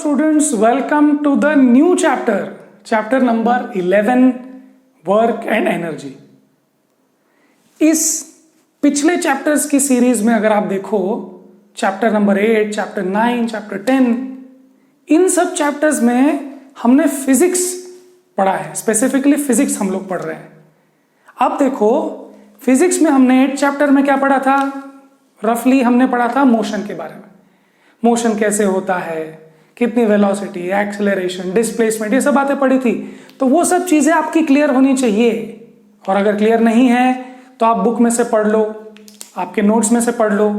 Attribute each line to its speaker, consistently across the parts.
Speaker 1: students, welcome to the new chapter number 11, work and energy. इस पिछले chapters की series में अगर आप देखो, चैप्टर नंबर 8, चैप्टर 9, चैप्टर 10, इन सब चैप्टर्स में हमने फिजिक्स पढ़ा है। स्पेसिफिकली फिजिक्स हम लोग पढ़ रहे हैं। अब देखो, फिजिक्स में हमने 8 चैप्टर में क्या पढ़ा था? रफली हमने पढ़ा था मोशन के बारे में। मोशन कैसे होता है, कितनी वेलोसिटी, एक्सेलरेशन, डिस्प्लेसमेंट, ये सब बातें पढ़ी थी। तो वो सब चीजें आपकी क्लियर होनी चाहिए। और अगर क्लियर नहीं है तो आप बुक में से पढ़ लो, आपके नोट्स में से पढ़ लो,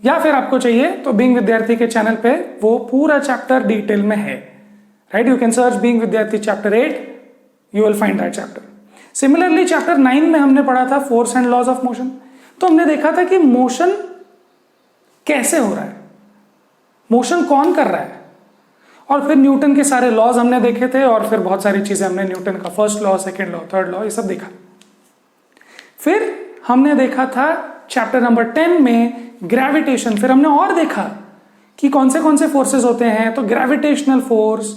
Speaker 1: या फिर आपको चाहिए तो बीइंग विद्यार्थी के चैनल पे वो पूरा चैप्टर डिटेल में है। Right, you can search being विद्यार्थी chapter 8, you will find that chapter. Similarly chapter 9 में हमने पढ़ा था force and laws of motion. तो हमने देखा था कि मोशन कैसे हो रहा है, मोशन कौन कर रहा है, और फिर न्यूटन के सारे लॉज हमने देखे थे, और फिर बहुत सारी चीजें हमने न्यूटन का first law, second law, third law, ये सब देखा। फिर हमने देखा था चैप्टर नंबर 10 में ग्रेविटेशन। फिर हमने और देखा कि कौन से फोर्सेस होते हैं। तो ग्रेविटेशनल फोर्स,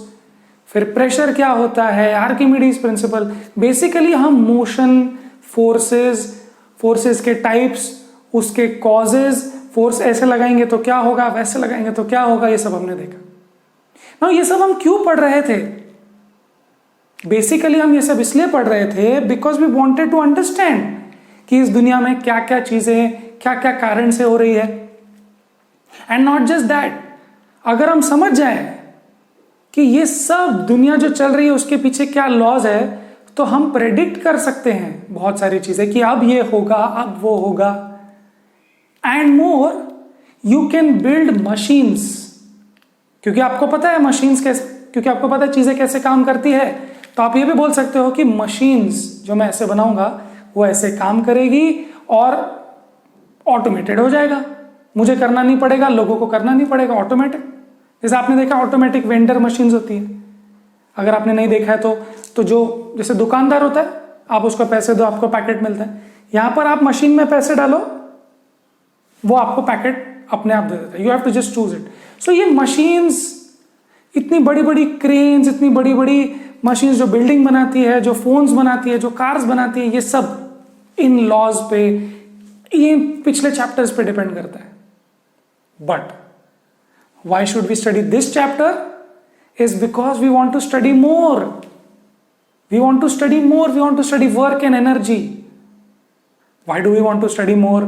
Speaker 1: फिर प्रेशर क्या होता है, आर्किमिडीज प्रिंसिपल। बेसिकली हम मोशन, फोर्सेस के टाइप्स, उसके कॉजेज, फोर्स ऐसे लगाएंगे तो क्या होगा, वैसे लगाएंगे तो क्या होगा, ये सब हमने देखा। ना ये सब हम क्यों पढ़ रहे थे? बेसिकली हम ये सब इसलिए पढ़ रहे थे because we wanted to understand कि इस दुनिया में क्या क्या चीजें, क्या क्या कारण से हो रही है। एंड नॉट जस्ट दैट, अगर हम समझ जाए कि ये सब दुनिया जो चल रही है उसके पीछे क्या लॉज है, तो हम प्रेडिक्ट कर सकते हैं बहुत सारी चीजें कि अब ये होगा, अब वो होगा। And more, you can build machines, क्योंकि आपको पता है मशीन्स कैसे, क्योंकि आपको पता है चीजें कैसे काम करती है। तो आप ये भी बोल सकते हो कि मशीन्स जो मैं ऐसे बनाऊंगा वो ऐसे काम करेगी और ऑटोमेटेड हो जाएगा, मुझे करना नहीं पड़ेगा, लोगों को करना नहीं पड़ेगा, ऑटोमेटिक। जैसे आपने देखा ऑटोमेटिक वेंडर मशीन्स होती है। अगर आपने नहीं देखा है तो जो जैसे दुकानदार होता है, आप उसको पैसे दो, आपको पैकेट मिलता है। यहां पर आप मशीन में पैसे डालो, वो आपको पैकेट अपने आप दे देता है। You have to just choose it. So ये मशीन्स, इतनी बड़ी बड़ी क्रेन्स, इतनी बड़ी बड़ी मशीन्स जो बिल्डिंग बनाती है, जो फोन्स बनाती है, जो कार्स बनाती है, ये सब इन लॉज पे, ये पिछले चैप्टर्स पे डिपेंड करता है। But why should we study this chapter? Is because we want to study more, we want to study more, we want to study work and energy. Why do we want to study more?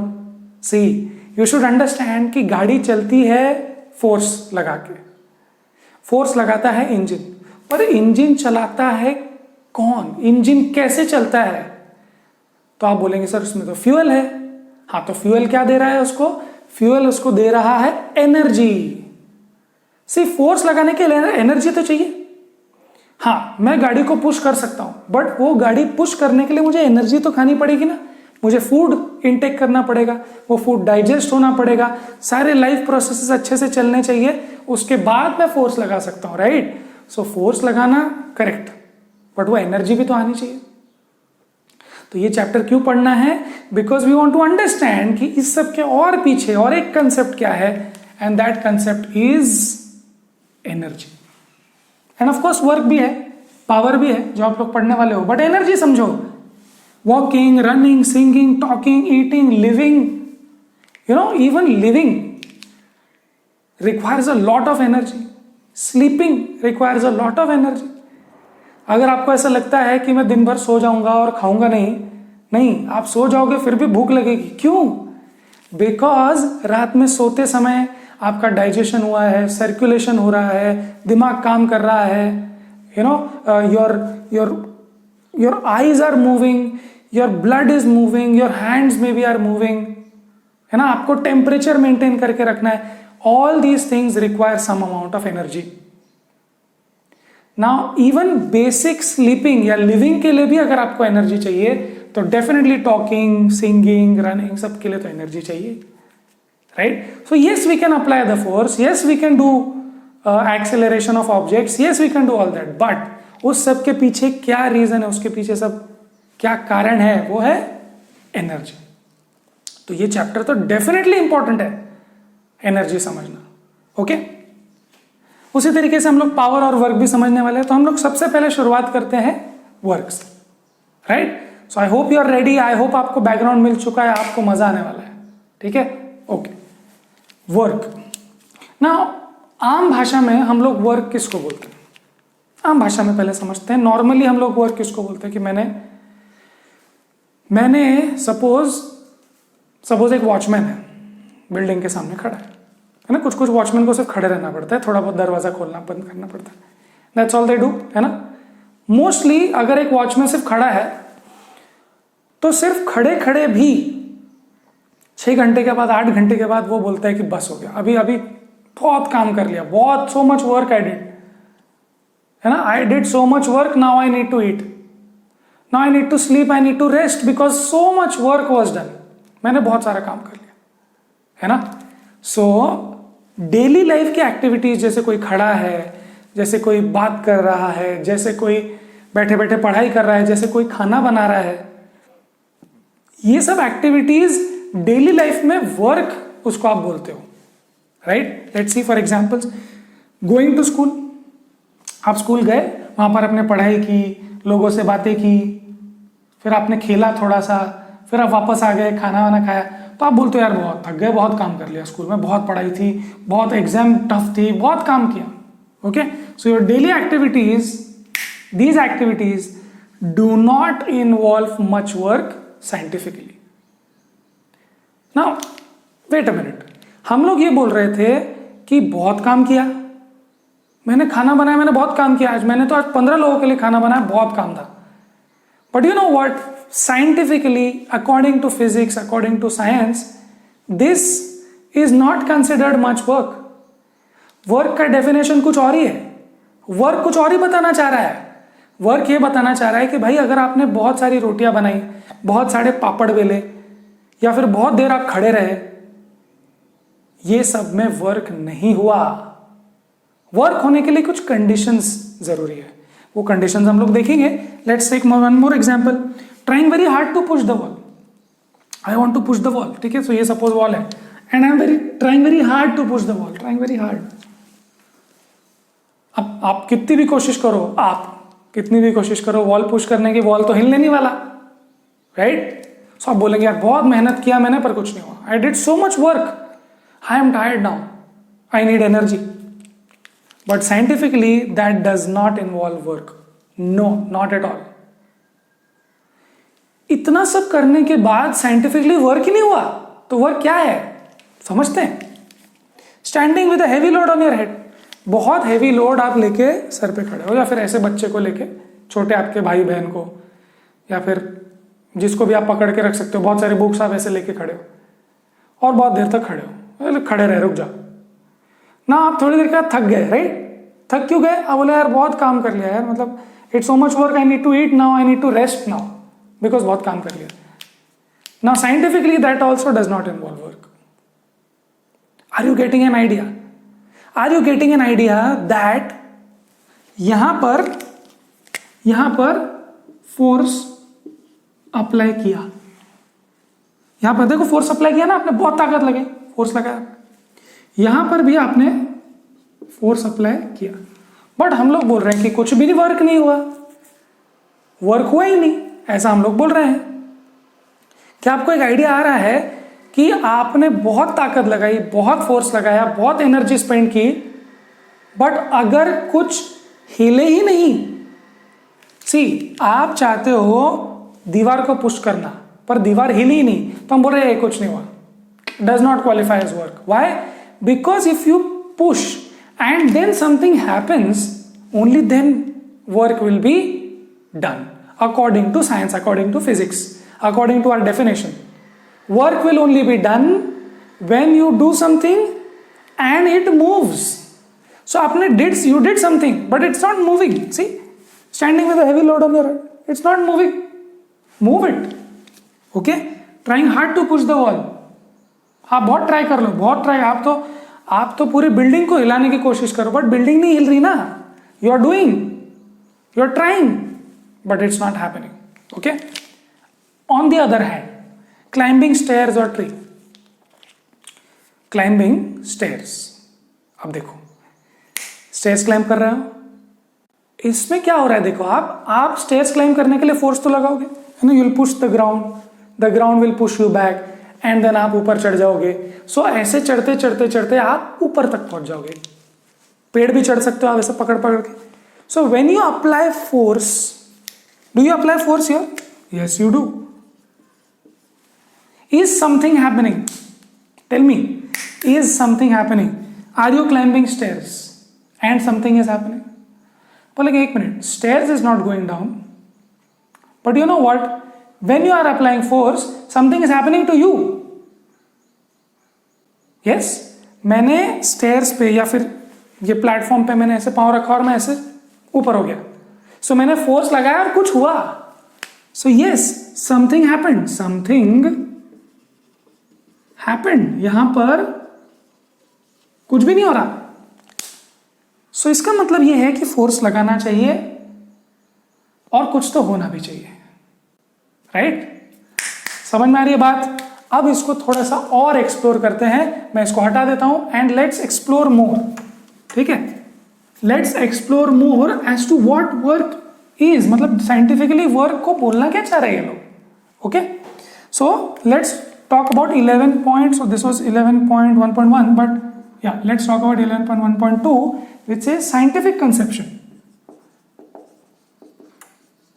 Speaker 1: See, you should understand कि गाड़ी चलती है force लगा के। Force लगाता है engine, पर engine चलाता है कौन? इंजन कैसे चलता है? तो आप बोलेंगे सर उसमें तो फ्यूल है। हाँ, तो फ्यूल क्या दे रहा है उसको? फ्यूल उसको दे रहा है एनर्जी। सिर्फ फोर्स लगाने के लिए एनर्जी तो चाहिए। हाँ, मैं गाड़ी को पुश कर सकता हूं, बट वो गाड़ी पुश करने के लिए मुझे एनर्जी तो खानी पड़ेगी ना। मुझे फूड इनटेक करना पड़ेगा, वो फूड डाइजेस्ट होना पड़ेगा, सारे लाइफ प्रोसेसेस अच्छे से चलने चाहिए, उसके बाद मैं फोर्स लगा सकता हूं। राइट, सो फोर्स लगाना करेक्ट, बट वो एनर्जी भी तो आनी चाहिए। तो ये चैप्टर क्यों पढ़ना है? Because we want to understand कि इस सब के और पीछे और एक कंसेप्ट क्या है, and that concept is energy. End of course work भी है, पावर भी है जो आप लोग पढ़ने वाले हो, बट एनर्जी समझो। Walking, running, singing, talking, eating, living, even living requires a lot of energy. Sleeping requires a lot of energy. अगर आपको ऐसा लगता है कि मैं दिन भर सो जाऊंगा और खाऊंगा नहीं, आप सो जाओगे फिर भी भूख लगेगी। क्यों? बिकॉज रात में सोते समय आपका डाइजेशन हुआ है, सर्कुलेशन हो रहा है, दिमाग काम कर रहा है, your eyes are moving, your blood is moving, your hands maybe are moving, है ना। आपको टेम्परेचर मेंटेन करके रखना है। All these things require some amount of energy. Now even basic sleeping या लिविंग के लिए भी अगर आपको एनर्जी चाहिए, तो डेफिनेटली टॉकिंग, सिंगिंग, रनिंग, सब के लिए तो एनर्जी चाहिए। Right, so yes we can apply the force, yes we can do acceleration of objects, yes we can do all that, but उस सब के पीछे क्या रीजन है, उसके पीछे सब क्या कारण है, वो है एनर्जी। तो ये चैप्टर तो डेफिनेटली इंपॉर्टेंट है, एनर्जी समझना। ओके, उसी तरीके से हम लोग पावर और वर्क भी समझने वाले हैं। तो हम लोग सबसे पहले शुरुआत करते हैं वर्क से, right. So I hope you are ready, I hope आपको बैकग्राउंड मिल चुका है, आपको मजा आने वाला है, ठीक है, ओके। वर्क ना, आम भाषा में हम लोग वर्क किसको बोलते हैं? आम भाषा में पहले समझते हैं। नॉर्मली हम लोग वर्क किसको बोलते हैं कि मैंने सपोज एक वॉचमैन है, बिल्डिंग के सामने खड़ा है ना। कुछ कुछ वॉचमैन को सिर्फ खड़े रहना पड़ता है, थोड़ा बहुत दरवाजा खोलना बंद करना पड़ता है, दैट्स ऑल दे डू, है ना। मोस्टली अगर एक वॉचमैन सिर्फ खड़ा है तो सिर्फ खड़े खड़े भी 6 घंटे के बाद 8 घंटे के बाद वो बोलता है कि बस हो गया, अभी अभी बहुत काम कर लिया, बहुत so much work I did, है ना। I did so much work, now I need to eat, now I need to sleep, I need to rest because so much work was done. मैंने बहुत सारा काम कर लिया, है ना। सो डेली लाइफ की एक्टिविटीज, जैसे कोई खड़ा है, जैसे कोई बात कर रहा है, जैसे कोई बैठे बैठे पढ़ाई कर रहा है, जैसे कोई खाना बना रहा है, ये सब एक्टिविटीज डेली लाइफ में वर्क उसको आप बोलते हो, right. Let's see for examples, going to school. आप स्कूल गए, वहां पर आपने पढ़ाई की, लोगों से बातें की, फिर आपने खेला थोड़ा सा, फिर आप वापस आ गए, खाना वाना खाया, तो आप बोलते हो यार बहुत थक गए, बहुत काम कर लिया स्कूल में, बहुत पढ़ाई थी, बहुत एग्जाम टफ थी, बहुत काम किया, okay. So your daily activities, these activities do not involve much work scientifically. Now wait a minute, हम लोग ये बोल रहे थे कि बहुत काम किया, मैंने खाना बनाया, मैंने बहुत काम किया, आज 15 लोगों के लिए खाना बनाया, बहुत काम था। But you know what, scientifically, according to physics, according to science, this is not considered much work. Work का डेफिनेशन कुछ और ही है। वर्क कुछ और ही बताना चाह रहा है। वर्क ये बताना चाह रहा है कि भाई अगर आपने बहुत सारी रोटियां बनाई, बहुत सारे पापड़ बेले, या फिर बहुत देर आप खड़े रहे, ये सब में वर्क नहीं हुआ। वर्क होने के लिए कुछ कंडीशंस जरूरी है, वो कंडीशंस हम लोग देखेंगे। Let's take one more example, trying very hard to push the wall. I want to push the wall, ठीक है। सो ये सपोज वॉल है and I am trying very hard to push the wall, trying very hard. अब आप कितनी भी कोशिश करो वॉल पुश करने की, वॉल तो हिलने नहीं वाला, राइट। सो आप बोलेंगे यार बहुत मेहनत किया मैंने पर कुछ नहीं हुआ, आई did so much work, I am tired now, I need energy. But scientifically, that does not involve work. No, not at all. इतना सब करने के बाद साइंटिफिकली वर्क ही नहीं हुआ, तो वर्क क्या है समझते हैं? Standing with a heavy load on your head. बहुत हेवी लोड आप लेके सर पे खड़े हो, या फिर ऐसे बच्चे को लेके, छोटे आपके भाई बहन को, या फिर जिसको भी आप पकड़ के रख सकते हो, बहुत सारी बुक्स आप ऐसे लेके खड़े हो और बहुत देर तक खड़े हो, खड़े रहे, रुक जाओ ना। आप थोड़ी देर के बाद थक गए, राइट। थक क्यों गए? आप बोले यार बहुत काम कर लिया यार, मतलब it's so much work, I need to eat now, I need to rest now, because बहुत काम कर लिया। Now scientifically that also does not involve work. Are you getting an idea? Are you getting an idea that यहां पर force apply किया, यहां पर देखो फोर्स अप्लाई किया ना आपने, बहुत ताकत लगे, फोर्स लगाया, यहां पर भी आपने फोर्स अप्लाई किया, बट हम लोग बोल रहे हैं कि कुछ भी नहीं, वर्क नहीं हुआ, वर्क हुआ ही नहीं, ऐसा हम लोग बोल रहे हैं। क्या आपको एक आइडिया आ रहा है कि आपने बहुत ताकत लगाई, बहुत फोर्स लगाया, बहुत एनर्जी स्पेंड की, बट अगर कुछ हिले ही नहीं। सी, आप चाहते हो दीवार को पुश करना, पर दीवार हिली ही नहीं, तो हम बोल रहे हैं कुछ नहीं हुआ, does not qualify as work. Why? Because if you push and then something happens, only then work will be done. According to science, according to physics, according to our definition, work will only be done when you do something and it moves. So you did something, but it's not moving. See, standing with a heavy load on your head, it's not moving. Move it. Okay? Trying hard to push the wall. आप बहुत try कर लो, बहुत try, आप तो पूरी building को हिलाने की कोशिश करो, बट बिल्डिंग नहीं हिल रही ना। You are doing, you are trying, but it's not happening. Okay. On the other hand, climbing stairs और ट्री, क्लाइंबिंग स्टेयर्स, अब देखो स्टेयर्स क्लाइंब कर रहे हो, इसमें क्या हो रहा है देखो, आप स्टेयर्स क्लाइंब करने के लिए फोर्स तो लगाओगे, है ना, you will push the ground will push you back and then आप ऊपर चढ़ जाओगे। सो ऐसे चढ़ते चढ़ते चढ़ते आप ऊपर तक पहुंच जाओगे। पेड़ भी चढ़ सकते हो आप ऐसे पकड़ पकड़ के। So when you apply force, do you apply force here? Yes you do. Is something happening? Tell me, is something happening? Are you climbing stairs and something is happening? बोलेंगे एक minute, stairs is not going down, but you know what, when you are applying force something is happening to you. Yes, मैंने stairs पे या फिर ये platform पे मैंने ऐसे पांव रखा और मैं ऐसे ऊपर हो गया, सो मैंने फोर्स लगाया और कुछ हुआ। So yes, something happened, something happened. यहां पर कुछ भी नहीं हो रहा। सो इसका मतलब यह है कि फोर्स लगाना चाहिए और कुछ तो होना भी चाहिए, राइट? समझ में आ रही है बात? अब इसको थोड़ा सा और एक्सप्लोर करते हैं। मैं इसको हटा देता हूं एंड लेट्स एक्सप्लोर मोर। ठीक है, let's explore more as to what work is, मतलब साइंटिफिकली वर्क को बोलना क्या चाह रहे हैं लोग। Okay, so let's talk about 11 points. So this was 11.1.1, but yeah, let's talk about 11.1.2, which is scientific conception.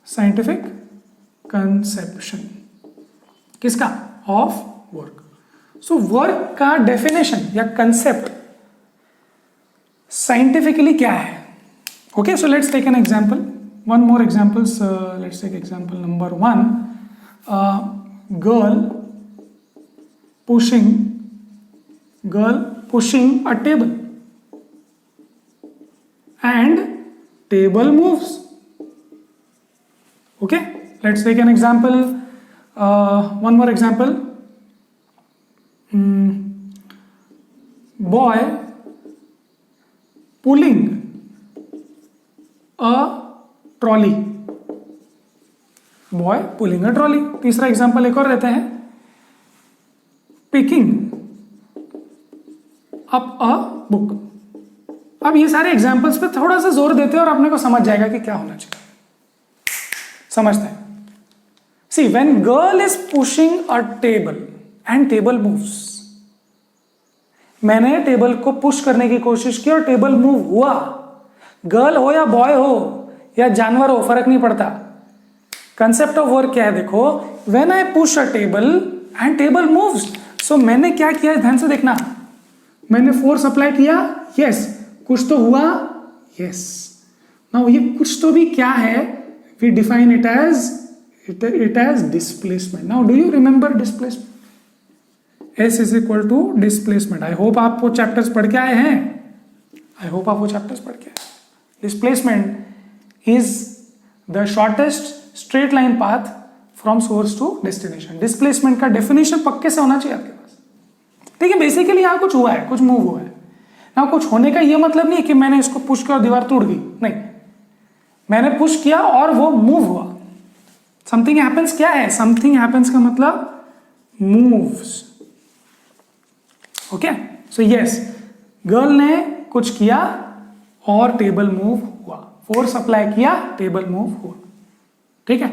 Speaker 1: Scientific conception किसका? Of work. So work का definition या concept scientifically क्या है? Okay, so let's take an example. One more examples. Let's take example number 1. Girl pushing a table and table moves. Okay, let's take an example. One more example. Boy pulling a trolley. Boy pulling a trolley. तीसरा example एक और रहते हैं, picking up a book. अब ये सारे examples पे थोड़ा सा जोर देते हैं और अपने को समझ जाएगा कि क्या होना चाहिए। समझते हैं। See, when girl is pushing a table and table moves, मैंने टेबल को पुश करने की कोशिश की और टेबल मूव हुआ। गर्ल हो या बॉय हो या जानवर हो, फर्क नहीं पड़ता। कंसेप्ट ऑफ वर्क क्या है देखो, when I push a table and table moves. So मैंने क्या किया, ध्यान से देखना, मैंने फोर्स अप्लाई किया, यस, कुछ तो हुआ, यस। नाउ ये कुछ तो भी क्या है, we define it as displacement. Now do you remember displacement? S is equal to displacement. I hope आप वो चैप्टर्स पढ़ के आए हैं, आई होप आप वो चैप्टर्स पढ़ के आए। Displacement is the shortest straight line path from source to destination. Displacement का डेफिनेशन पक्के से होना चाहिए आपके पास। ठीक है, बेसिकली यहां कुछ हुआ है, कुछ मूव हुआ है ना। कुछ होने का ये मतलब नहीं है कि मैंने इसको पुश किया और दीवार टूट गई, नहीं, मैंने पुश किया और वो मूव हुआ। समथिंग हैपेंस क्या है? समथिंग हैपेंस का मतलब moves. Okay, so yes, girl ने कुछ किया और टेबल मूव हुआ, फोर्स अप्लाई किया, टेबल मूव हुआ। ठीक है,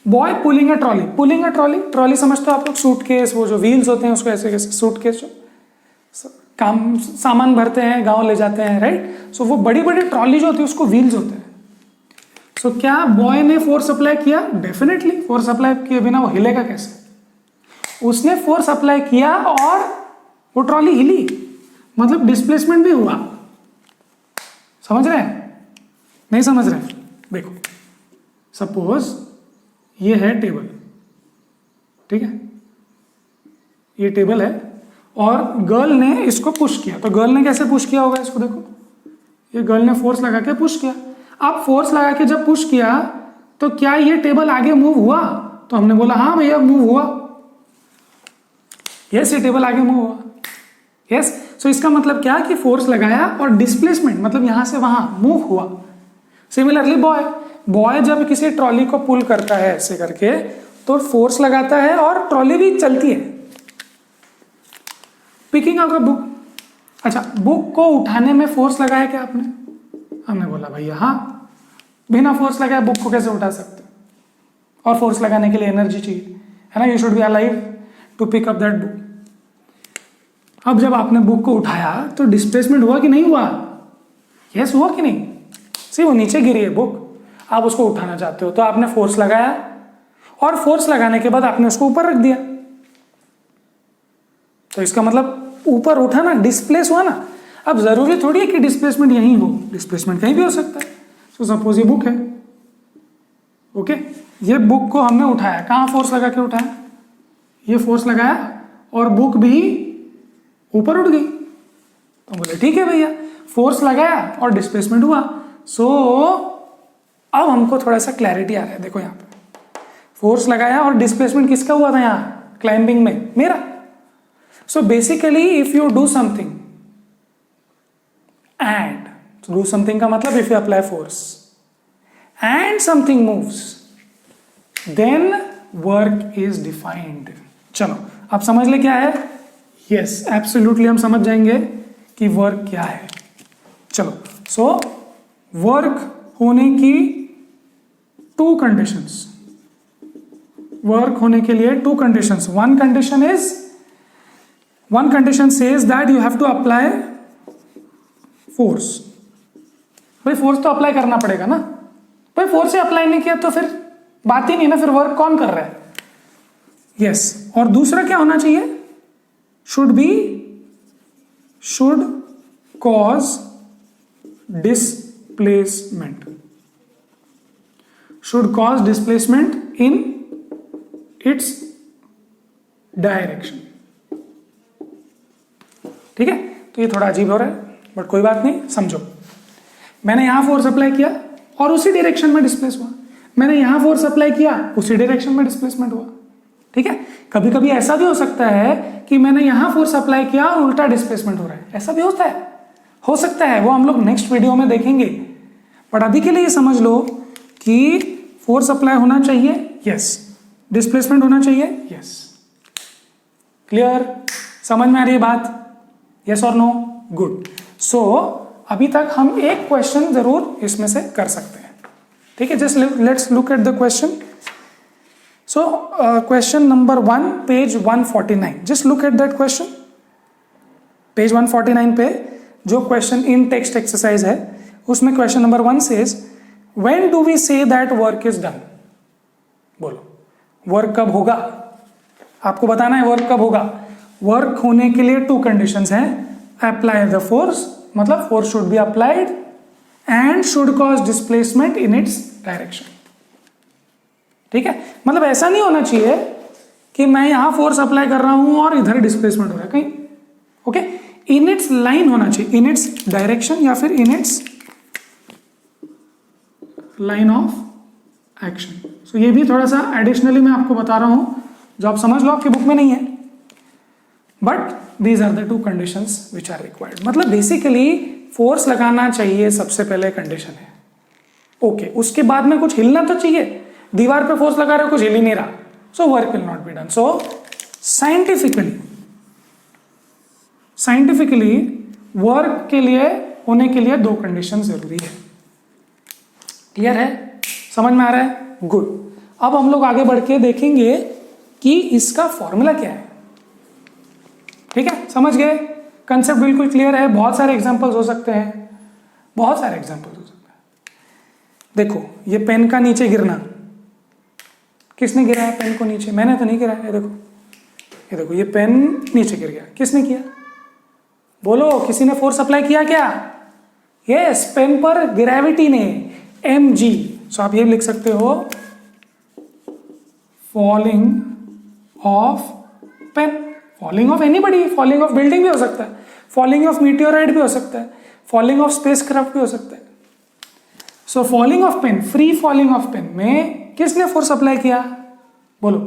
Speaker 1: boy pulling a trolley. Pulling a trolley, trolley समझते हो आप लोग, सूटकेस, वो जो व्हील्स होते हैं उसको ऐसे कैसे, सूटकेस जो काम सामान भरते हैं, गांव ले जाते हैं, राइट? सो वो बड़ी बड़ी ट्रॉली जो होती है उसको व्हील्स होते हैं। सो क्या बॉय ने फोर्स अप्लाई किया? डेफिनेटली, फोर्स अप्लाई किए बिना वो हिलेगा कैसे? उसने फोर्स अप्लाई किया और वो ट्रॉली हिली, मतलब डिस्प्लेसमेंट भी हुआ। समझ रहे हैं? नहीं समझ रहे? देखो, सपोज ये है टेबल, ठीक है, ये टेबल है और गर्ल ने इसको पुश किया। तो गर्ल ने कैसे पुश किया होगा इसको? देखो, ये गर्ल ने फोर्स लगा के पुश किया। अब फोर्स लगा के जब पुश किया तो क्या ये टेबल आगे मूव हुआ? तो हमने बोला हाँ भैया मूव हुआ, यस, ये टेबल आगे मूव हुआ, यस। सो इसका मतलब क्या कि फोर्स लगाया और डिस्प्लेसमेंट मतलब यहां से वहां मूव हुआ। सिमिलरली बॉय जब किसी ट्रॉली को पुल करता है ऐसे करके तो फोर्स लगाता है और ट्रॉली भी चलती है। पिकिंग अप अ बुक, अच्छा, बुक को उठाने में फोर्स लगाया क्या आपने? हमने बोला भैया हाँ, बिना फोर्स लगाए बुक को कैसे उठा सकते, और फोर्स लगाने के लिए एनर्जी चाहिए, है ना, you should be alive to pick up that book. अब जब आपने बुक को उठाया तो डिस्प्लेसमेंट हुआ कि नहीं हुआ? यस हुआ कि नहीं? सी वो नीचे गिरी है बुक, आप उसको उठाना चाहते हो तो आपने फोर्स लगाया, और फोर्स लगाने के बाद आपने उसको ऊपर रख दिया, तो इसका मतलब ऊपर उठा ना, डिस्प्लेस हुआ ना। अब जरूरी थोड़ी है कि डिस्प्लेसमेंट यहीं हो, डिस्प्लेसमेंट कहीं भी हो सकता है। तो सपोज ये बुक है, ओके, ये बुक को हमने उठाया, कहाँ फोर्स लगा के उठाया? ये फोर्स लगाया और बुक भी ऊपर उठ गई। तो बोले ठीक है भैया, फोर्स लगाया और डिस्प्लेसमेंट हुआ। सो अब हमको थोड़ा सा क्लैरिटी आ रहा है। देखो यहाँ पे फोर्स लगाया और डिस्प्लेसमेंट किसका हुआ था यहाँ क्लाइंबिंग में? मेरा। So basically if you do something and, do something का मतलब if you apply force and something moves, then work is defined. चलो आप समझ ले क्या है? यस एब्सोल्युटली हम समझ जाएंगे कि वर्क क्या है। चलो, सो वर्क होने की टू कंडीशंस, वर्क होने के लिए two conditions. One condition says that you have to apply force. भाई फोर्स तो अप्लाई करना पड़ेगा ना, भाई फोर्स से अप्लाई नहीं किया तो फिर बात ही नहीं ना, फिर वर्क कौन कर रहा है? यस और दूसरा क्या होना चाहिए? Should cause displacement, should cause displacement in its direction. ठीक है, तो ये थोड़ा अजीब हो रहा है बट कोई बात नहीं, समझो। मैंने यहां फोर्स अप्लाई किया और उसी डायरेक्शन में डिस्प्लेस हुआ, मैंने यहां फोर्स अप्लाई किया उसी डायरेक्शन में डिस्प्लेसमेंट हुआ। ठीक है, कभी कभी ऐसा भी हो सकता है कि मैंने यहां फोर्स अप्लाई किया और उल्टा डिस्प्लेसमेंट हो रहा है, ऐसा भी होता है, हो सकता है, वो हम लोग नेक्स्ट वीडियो में देखेंगे। बट अभी के लिए समझ लो कि फोर्स अप्लाई होना चाहिए, यस, डिस्प्लेसमेंट होना चाहिए, यस। क्लियर? समझ में आ रही है बात? यस और नो? गुड। सो अभी तक हम एक क्वेश्चन जरूर इसमें से कर सकते हैं। ठीक है, just let's look at the question. So question number 1, page 149. Just look at that question. Page 149 पे जो question in text exercise है उसमें question number 1 says when do we say that work is done? बोलो work कब होगा? आपको बताना है वर्क कब होगा। वर्क होने के लिए टू कंडीशंस हैं, अप्लाई द फोर्स, मतलब force should be applied and should cause displacement in its direction. ठीक है, मतलब ऐसा नहीं होना चाहिए कि मैं यहां फोर्स अप्लाई कर रहा हूं और इधर डिस्प्लेसमेंट हो रहा है कहीं। ओके, इन इट्स लाइन होना चाहिए, इन इट्स डायरेक्शन या फिर in its line of action. So ये भी थोड़ा सा एडिशनली मैं आपको बता रहा हूं जो आप समझ लो, आपकी बुक में नहीं है, but these are the two conditions which are required. मतलब बेसिकली फोर्स लगाना चाहिए सबसे पहले कंडीशन है। ओके, उसके बाद में कुछ हिलना तो चाहिए, दीवार पे फोर्स लगा रहे हो कुछ हिल ही नहीं रहा, so work will not be done. So scientifically work के लिए होने के लिए दो कंडीशन जरूरी है। क्लियर है? समझ में आ रहा है? गुड। अब हम लोग आगे बढ़ के देखेंगे कि इसका फॉर्मूला क्या है। ठीक है, समझ गए? कंसेप्ट बिल्कुल क्लियर है। बहुत सारे एग्जांपल्स हो सकते हैं, बहुत सारे एग्जांपल्स हो सकते हैं। देखो ये पेन का नीचे गिरना, किसने गिराया पेन को नीचे? मैंने तो नहीं गिराया। ये देखो ये पेन नीचे गिर गया, किसने किया? बोलो, किसी ने फोर्स अप्लाई किया क्या? यस, पेन पर ग्रेविटी ने, mg। सो आप ये लिख सकते हो falling of pen, falling of anybody, falling of building भी हो सकता है, फॉलिंग ऑफ मीटियोराइट भी हो सकता है, फॉलिंग ऑफ स्पेसक्राफ्ट भी हो सकता है। So falling of pen, free falling of pen में किसने फोर्स अप्लाई किया? बोलो,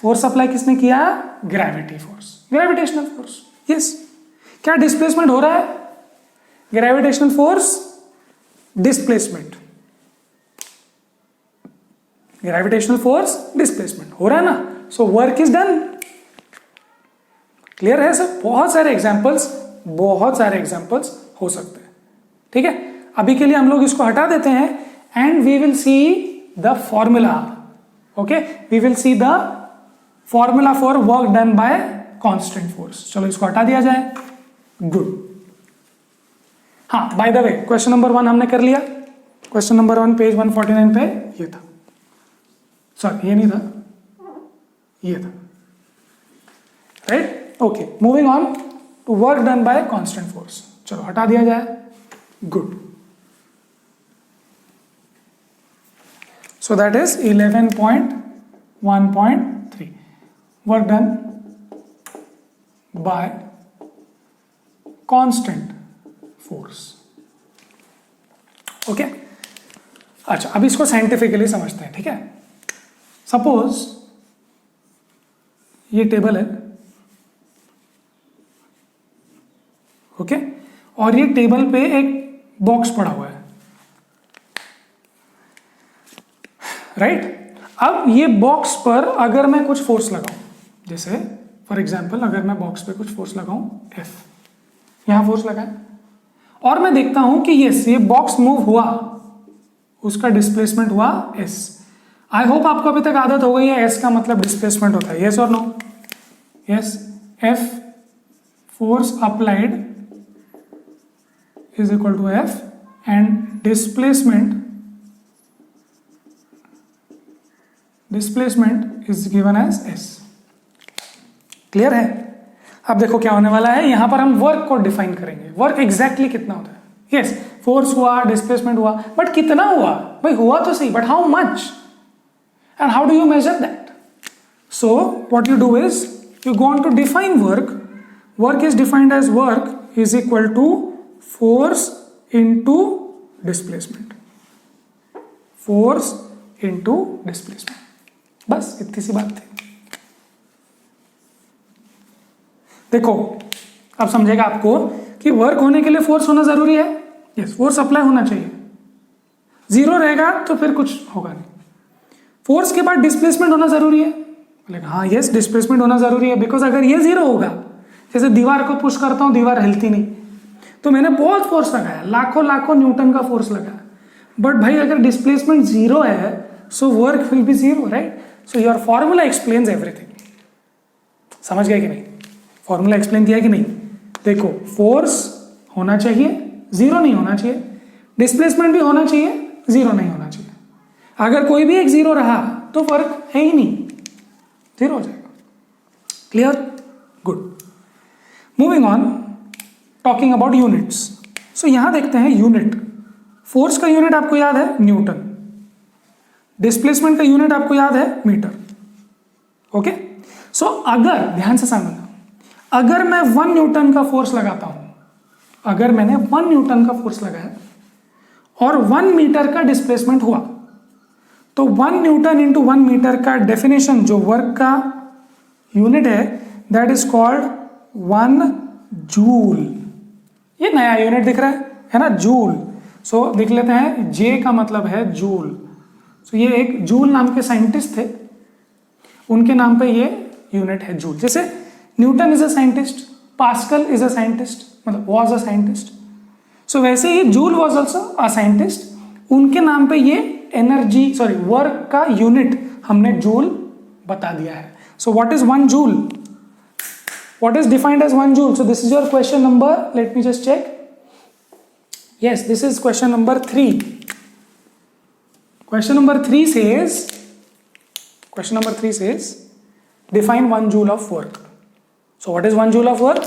Speaker 1: फोर्स अप्लाई किसने किया? Gravity force, gravitational force. Yes, क्या डिस्प्लेसमेंट हो रहा है? Gravitational force, displacement, gravitational force, displacement हो रहा है ना। सो वर्क इज डन। क्लियर है सर? बहुत सारे एग्जांपल्स हो सकते हैं। ठीक है, अभी के लिए हम लोग इसको हटा देते हैं and we will see the formula. Okay, we will see the formula for work done by constant force. चलो इसको हटा दिया जाए. गुड. हाँ, by the way question number 1 हमने कर लिया. क्वेश्चन नंबर 1 पेज 149 पे ये था. सॉरी, ये नहीं था, ये था. Right. Okay, moving on to work done by constant force. चलो हटा दिया जाए. Good. So that is 11.1.3 work done by constant force. Okay? अच्छा, अब इसको साइंटिफिकली समझते हैं. ठीक है, सपोज ये टेबल है. ओके, और ये टेबल पे एक बॉक्स पड़ा हुआ है. राइट. अब ये बॉक्स पर अगर मैं कुछ फोर्स लगाऊं, जैसे फॉर एग्जांपल अगर मैं बॉक्स पे कुछ फोर्स लगाऊं F, यहां फोर्स लगाएं, और मैं देखता हूं कि यस ये बॉक्स मूव हुआ, उसका डिस्प्लेसमेंट हुआ S. आई होप आपको अभी तक आदत हो गई है S का मतलब डिस्प्लेसमेंट होता है. यस और no? Yes. F force applied is equal to F and displacement is given as S. Clear है? अब देखो क्या होने वाला है. यहां पर हम वर्क को डिफाइन करेंगे. वर्क एग्जैक्टली कितना होता है. यस, फोर्स हुआ, डिस्प्लेसमेंट हुआ, बट कितना हुआ भाई? हुआ तो सही, but how much and how do you measure that? So what you do is you go on to define work. Work is defined as work is equal to force into displacement. Force into displacement. बस इतनी सी बात थी. देखो अब समझेगा आपको कि work होने के लिए फोर्स होना जरूरी है. यस, फोर्स अप्लाई होना चाहिए. जीरो रहेगा तो फिर कुछ होगा नहीं. फोर्स के बाद डिस्प्लेसमेंट होना जरूरी है. बोलेगा हाँ यस, डिस्प्लेसमेंट होना जरूरी है, बिकॉज अगर ये जीरो होगा, जैसे दीवार को पुश करता हूं, दीवार हिलती नहीं, तो मैंने बहुत फोर्स लगाया, लाखों न्यूटन का फोर्स लगाया, बट भाई अगर डिस्प्लेसमेंट जीरो है, so work will be zero. Right. So your formula explains everything. समझ गए कि नहीं? फॉर्मूला एक्सप्लेन किया कि नहीं? देखो, फोर्स होना चाहिए, जीरो नहीं होना चाहिए. डिस्प्लेसमेंट भी होना चाहिए, जीरो नहीं होना चाहिए. अगर कोई भी एक जीरो रहा तो वर्क है ही नहीं, जीरो हो जाएगा. Clear? Good. Moving on, talking about units. So यहां देखते हैं यूनिट. फोर्स का यूनिट आपको याद है न्यूटन. डिस्प्लेसमेंट का यूनिट आपको याद है मीटर. ओके. सो अगर ध्यान से समझना, अगर मैं 1 न्यूटन का फोर्स लगाता हूं, अगर मैंने 1 न्यूटन का फोर्स लगाया और 1 मीटर का डिस्प्लेसमेंट हुआ, तो 1 न्यूटन इंटू 1 मीटर का डेफिनेशन, जो वर्क का यूनिट है, दैट इज कॉल्ड 1 जूल. ये नया यूनिट दिख रहा है ना, जूल. सो देख लेते हैं, जे का मतलब है जूल. सो ये एक जूल नाम के साइंटिस्ट थे, उनके नाम पे ये यूनिट है जूल. जैसे Newton is a scientist, Pascal is a scientist, मतलब वॉज अ साइंटिस्ट. सो वैसे ही joule was also a scientist. उनके नाम पे ये एनर्जी, सॉरी, वर्क का यूनिट हमने जूल बता दिया है. So what is 1 joule? What is defined as 1 joule? So this is your question number, let me just check. Yes, this is question number 3. Question number 3 says, define 1 joule of work. So what is 1 joule of work?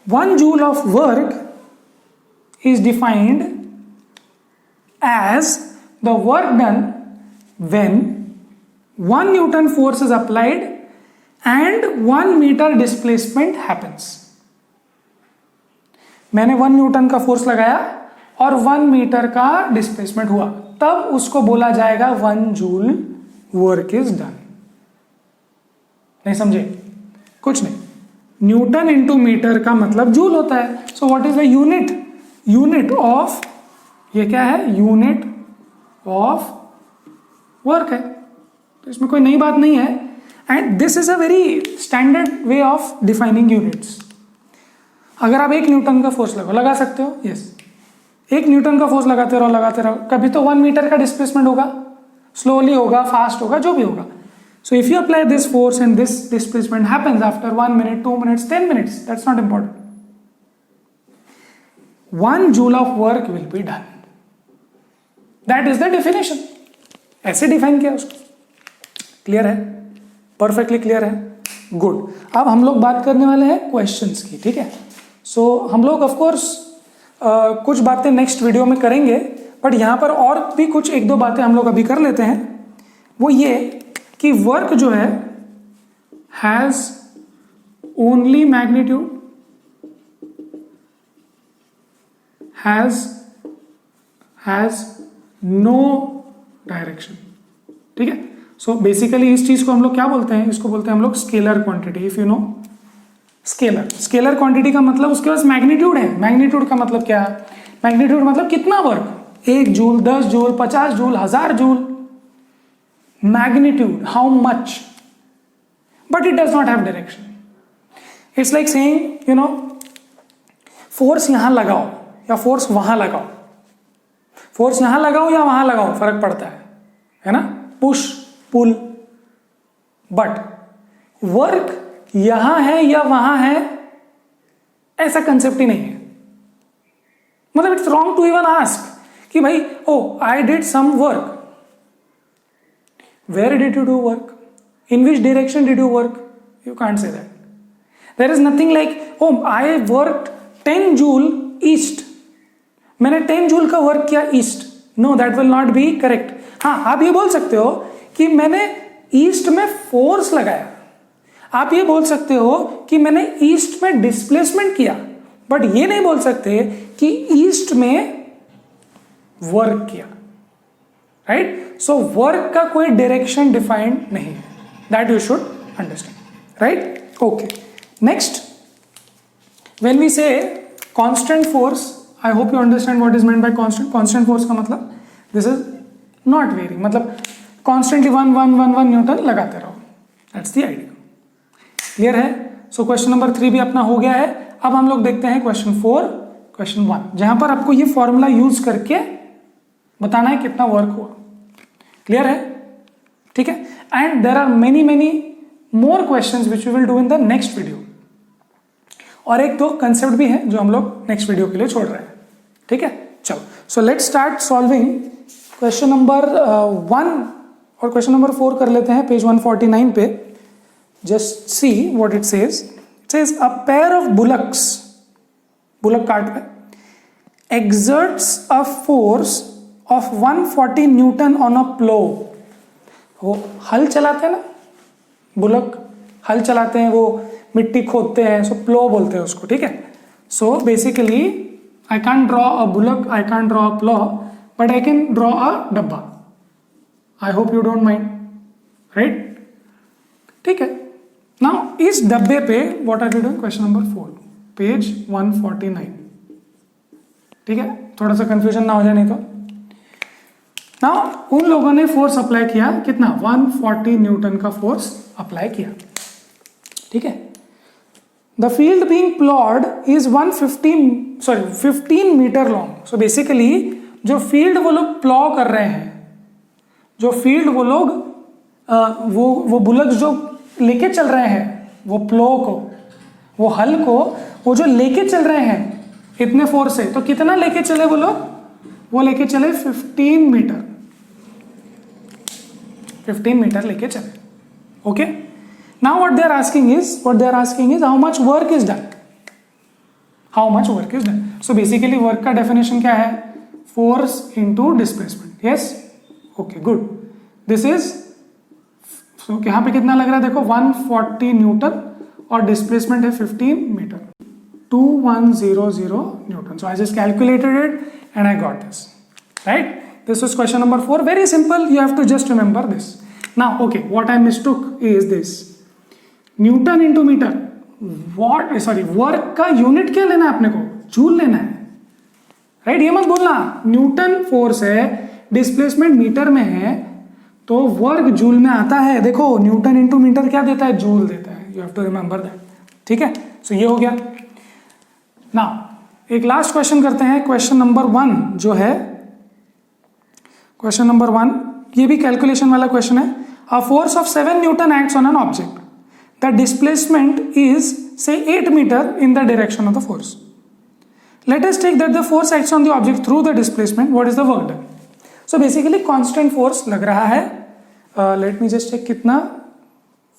Speaker 1: 1 joule of work is defined as the work done when 1 Newton force is applied and 1 meter displacement happens. मैंने 1 Newton का force लगाया और 1 metre का displacement हुआ, तब उसको बोला जाएगा 1 जूल वर्क इज डन. नहीं समझे? कुछ नहीं. न्यूटन इंटू मीटर का मतलब जूल होता है. So what is the unit? Unit of, ये क्या है? यूनिट ऑफ वर्क है. तो इसमें कोई नई बात नहीं है. And this is a very standard way of defining units. अगर आप 1 न्यूटन का फोर्स लगा सकते हो, यस. 1 न्यूटन का फोर्स लगाते रहो, कभी तो 1 मीटर का डिस्प्लेसमेंट होगा, स्लोली होगा, फास्ट होगा, जो भी होगा. So if you apply this force and this displacement happens after 1 minute, 2 minutes, 10 minutes, that's not important. 1 joule of work will be done. That is the definition. ऐसे define किया उसको. Clear है? Perfectly clear है? Good. अब हम लोग बात करने वाले हैं क्वेश्चंस की. ठीक है. सो हम लोग ऑफ कोर्स कुछ बातें नेक्स्ट वीडियो में करेंगे, बट यहां पर और भी कुछ 1-2 बातें हम लोग अभी कर लेते हैं. वो ये कि वर्क जो है has only magnitude, has no direction. ठीक है. सो बेसिकली इस चीज को हम लोग क्या बोलते हैं? इसको बोलते हैं हम लोग scalar quantity. If you know scalar quantity का मतलब उसके पास मैग्नीट्यूड है. मैग्नीट्यूड का मतलब क्या है? मैग्नीट्यूड मतलब कितना work, 1 joule, 10 joule, 50 joule, 1000 joule. Magnitude, how much, but it does not have direction. It's like saying, you know, force यहां लगाओ या force वहां लगाओ, force यहां लगाओ या वहां लगाओ, फर्क पड़ता है ना? Push pull. बट वर्क यहां है या वहां है, ऐसा कंसेप्ट ही नहीं है. मतलब it's wrong to even ask कि भाई oh I did some work. Where did you do work? In which direction did you work? You can't say that. There is nothing like, oh, I worked 10 joule east. मैंने 10 joule का work किया east. No, that will not be correct. हाँ, आप ये बोल सकते हो कि मैंने ईस्ट में फोर्स लगाया. आप ये बोल सकते हो कि मैंने ईस्ट में डिस्प्लेसमेंट किया, बट ये नहीं बोल सकते कि ईस्ट में वर्क किया. राइट. सो वर्क का कोई डायरेक्शन डिफाइंड नहीं है. That you should understand. Right. Okay. Next, when we say constant force, I hope you understand what is meant by constant. Constant force का मतलब दिस इज नॉट वेरी, मतलब constantly 1 newton लगाते रहो. That's the idea. Clear है? So question number 3 भी अपना हो गया है. अब हम लोग देखते हैं क्वेश्चन 4, क्वेश्चन 1, जहां पर आपको ये फॉर्मूला यूज करके बताना है कितना वर्क हुआ. क्लियर है? ठीक है. And there are many more questions which we will do in the next video. और 1-2 कंसेप्ट भी है जो हम लोग नेक्स्ट वीडियो के लिए छोड़ रहे हैं. ठीक है. चलो, so let's start solving question number 1 और क्वेश्चन नंबर 4 कर लेते हैं पेज 149 पे. Just see what it says. It says a pair of bullocks, bullock cart पे, exerts a force of 140 newton on a plough. वो हल चलाते हैं ना, बुलक हल चलाते हैं, वो मिट्टी खोदते हैं, सो प्लो बोलते हैं उसको. ठीक है. So basically I can draw a bullock, I can draw a plough, but I can draw a डब्बा. I hope you don't mind. Right. ठीक है. नाउ इस डब्बे पे what are you doing? Question number 4 page 149. ठीक है. थोड़ा सा कंफ्यूजन ना हो जाए नहीं तो. नाउ उन लोगों ने फोर्स अप्लाई किया कितना? 140 न्यूटन का फोर्स अप्लाई किया. ठीक है. The field being ploughed is 15 metre long. So basically जो फील्ड वो लोग प्लॉ कर रहे हैं, जो फील्ड वो लोग वो बुलक जो लेके चल रहे हैं, वो प्लो को, वो हल को, वो जो लेके चल रहे हैं इतने फोर्स से, तो कितना लेके चले वो लोग? वो लेके चले 15 मीटर. 15 मीटर लेके चले. Okay. Now what they are asking is how much work is done. How much work is done. So basically work का डेफिनेशन क्या है? Force into displacement. Yes. Okay, good. This is, so यहां पे कितना लग रहा है देखो, 140 न्यूटन और डिस्प्लेसमेंट है 15 metre. 2100 Newton. So I just calculated it and I got this. Right? This was question number 4. Very simple. You have to just remember this. Now, okay, what I mistook is this. Newton into meter. Work का unit क्या लेना है अपने को? Joule लेना है. Right. ये मत बोलना न्यूटन फोर्स है, डिस्प्लेसमेंट मीटर में है, तो वर्क जूल में आता है. देखो न्यूटन इंटू मीटर क्या देता है? जूल देता है. You have to remember that. ठीक है. सो ये हो गया. Now, एक लास्ट क्वेश्चन करते हैं, क्वेश्चन नंबर 1 जो है, क्वेश्चन नंबर 1 ये भी कैलकुलेशन वाला क्वेश्चन है। A force of 7 newton acts on an object, the displacement is say 8 metre in the direction of the force. Let us take that the force acts on the object through the displacement, what is the work done. So basically constant force लग रहा है, let me just check कितना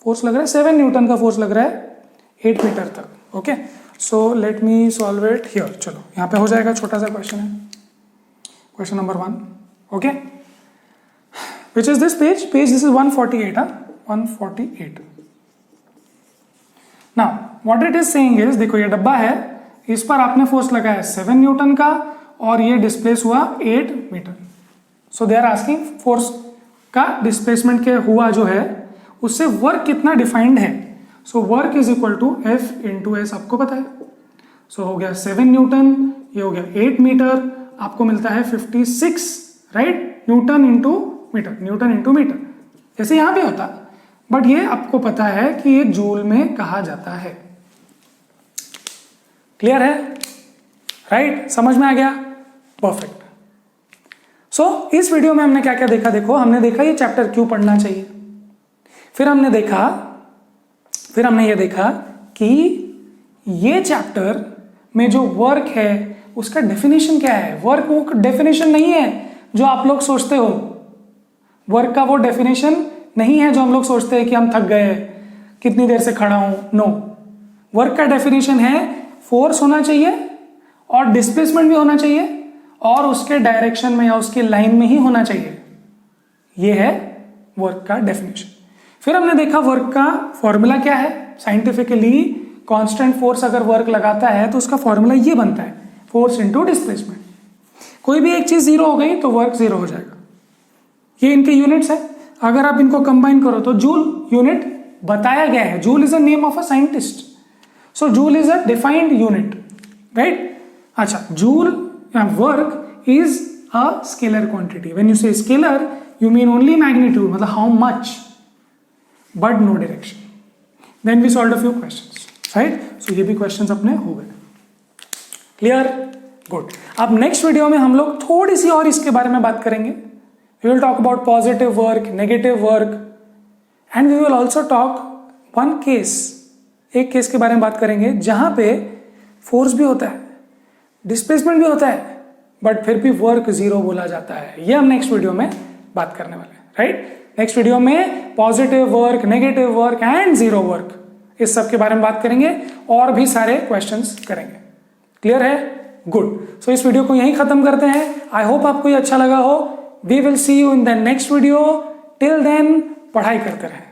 Speaker 1: force लग रहा है, 7 Newton का force लग रहा है 8 मीटर तक। Okay, so let me solve it here. चलो यहाँ पे हो जाएगा, छोटा सा क्वेश्चन है, question number 1। Okay, which is this page, this is 148, 148। Now what it is saying is, देखो ये डब्बा है, इस पर आपने फोर्स लगाया 7 न्यूटन का और ये डिस्प्लेस हुआ 8 metre. So they are asking force का डिस्प्लेसमेंट के हुआ जो है उससे वर्क कितना डिफाइंड है। So work is equal to F into S, आपको पता है। सो हो गया 7 न्यूटन, ये हो गया 8 मीटर, आपको मिलता है 56, right, newton into metre, newton into metre, जैसे यहां भी होता, बट ये आपको पता है कि ये जूल में कहा जाता है। क्लियर है, राइट, समझ में आ गया, परफेक्ट। सो इस वीडियो में हमने क्या क्या देखा, देखो हमने देखा ये चैप्टर क्यों पढ़ना चाहिए, फिर हमने ये देखा कि ये चैप्टर में जो वर्क है उसका डेफिनेशन क्या है। वर्क वो डेफिनेशन नहीं है जो आप लोग सोचते हो, वर्क का वो डेफिनेशन नहीं है जो हम लोग सोचते हैं कि हम थक गए, कितनी देर से खड़ा हूं। नो, वर्क का डेफिनेशन है फोर्स होना चाहिए और डिस्प्लेसमेंट भी होना चाहिए और उसके डायरेक्शन में या उसकी लाइन में ही होना चाहिए। ये है वर्क का डेफिनेशन। फिर हमने देखा वर्क का फॉर्मूला क्या है। साइंटिफिकली कांस्टेंट फोर्स अगर वर्क लगाता है तो उसका फॉर्मूला ये बनता है, फोर्स इनटू डिस्प्लेसमेंट। कोई भी एक चीज जीरो हो गई तो वर्क जीरो हो जाएगा। ये इनके यूनिट्स है, अगर आप इनको कंबाइन करो तो जूल यूनिट बताया गया है। Joule is a name of a scientist, so joule is a defined unit, right. अच्छा, joule work is a scalar quantity. When you say scalar you mean only magnitude, मतलब how much, but no direction. Then we solve a few questions, right. So ये भी questions अपने हो गए, clear, good. अब next video में हम लोग थोड़ी सी और इसके बारे में बात करेंगे। We will talk about positive work, negative work, and we will also talk one case, एक केस के बारे में बात करेंगे जहां पे फोर्स भी होता है, डिस्प्लेसमेंट भी होता है, बट फिर भी वर्क जीरो बोला जाता है। ये हम नेक्स्ट वीडियो में बात करने वाले हैं, राइट। नेक्स्ट वीडियो में positive work, negative work and zero work, इस सब के बारे में बात करेंगे और भी सारे क्वेश्चंस करेंगे। क्लियर है, गुड। सो इस वीडियो को यहीं खत्म करते हैं। आई होप आपको ये अच्छा लगा हो। We will see you in the next video. Till then पढ़ाई करते रहें।